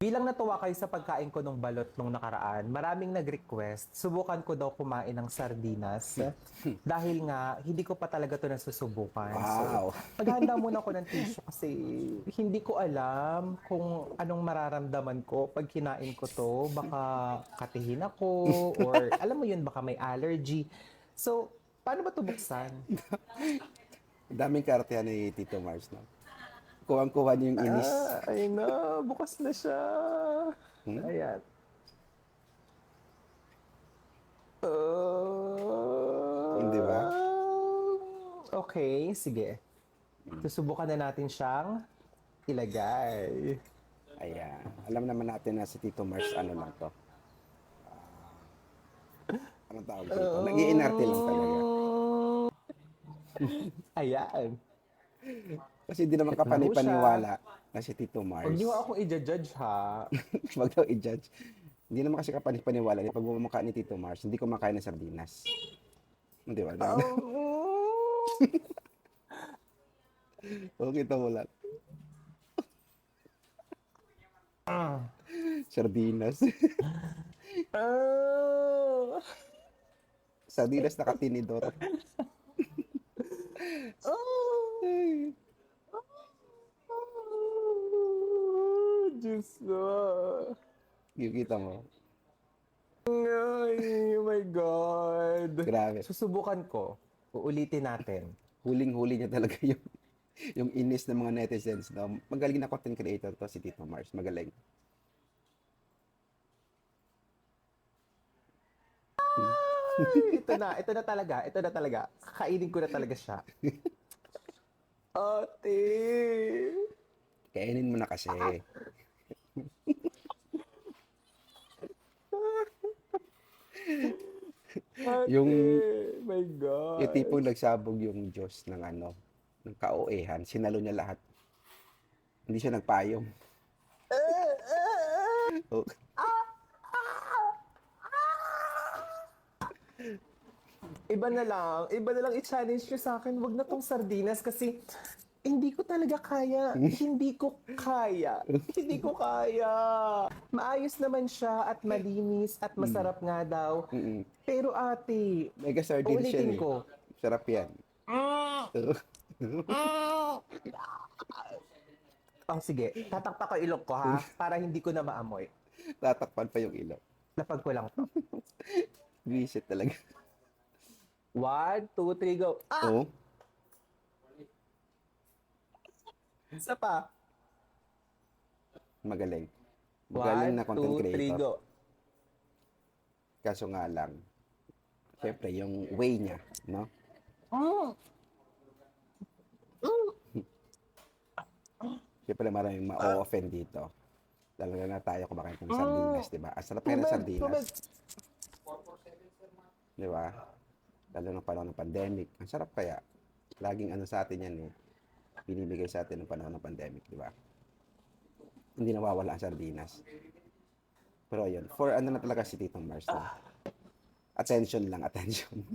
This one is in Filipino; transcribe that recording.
Bilang natuwa kayo sa pagkain ko nung balot nung nakaraan, maraming nag-request, subukan ko daw kumain ng sardinas. Dahil nga, hindi ko pa talaga to nasusubukan. So, Wow. maghahanda muna ako ng tissue kasi hindi ko alam kung anong mararamdaman ko pag kinain ko to. Baka katihin ako or alam mo yun, baka may allergy. So, paano ba to buksan? Daming kartehan ni Tito Mars, no? Kuwang-kuha niyo yung inis. Ayun na, bukas na siya. Hmm? Ayan. Di ba? Okay, sige. Susubukan na natin siyang ilagay. Ayan. Alam naman natin na si Tito Mars, ano lang to. Anong tawag dito? Nag-iinarte lang talaga. Ayan. Kasi hindi naman Ito na ho siya. kapanipaniwala na si Tito Huwag niyo Mars. akong i-judge ha. Wag daw i-judge. Hindi naman kasi kapanipaniwala ni pagmumukha ni Tito Mars, hindi kumakain ng sardinas. Di ba? Okay, ito mo lang. Sardinas. Ah, Sardinas nakatinidor. ah, Ay, Diyos ko. yung kita mo. Ay, oh my God. Grabe. Susubukan ko. Uulitin natin. Huling-huli niya talaga yung inis ng mga netizens. No? Magaling na content creator to si Tito Mars. Magaling. Ay, ito na talaga. Ito na talaga. Kakainin ko na talaga siya. Ate. Kainin mo na kasi. Yung, Ate. My yung tipong gosh. nagsabog yung Diyos ng ano, ng kaoehan, sinalo niya lahat. Hindi siya nagpayong. Oh, Iba na lang i-challenge nyo sa akin. Wag na tong sardinas kasi hindi ko talaga kaya. Hindi ko kaya. Hindi ko kaya. Maayos naman siya at malinis at masarap nga daw. mm-mm. Pero ate, Mega sardines uulitin yan eh. ko. Sarap yan. Oh, sige. Tatakpa ko ilok ko ha para hindi ko na maamoy. Tatakpan pa yung ilong. Lapag ko lang to. Visit talaga. 1, 2, 3, go. Ah! Oh, Isa pa. magaling. Magaling 1, na content 2, 3, creator. go. Kaso nga lang, syempre, yung way niya, no? Mm. Syempre, maraming ma-offend dito. Lalo na tayo kumakain ng sardinas, di ba? Ang sarap kaya ng Tubig, sardinas, tubig. di ba? Lalo ng panahon ng pandemic. Ang sarap kaya. Laging ano sa atin yan eh. Binibigay sa atin ng panahon ng pandemic, di ba? Hindi nawawala ang sardinas. Pero yun, for ano na talaga si Tito Mars, no? Attention lang, attention.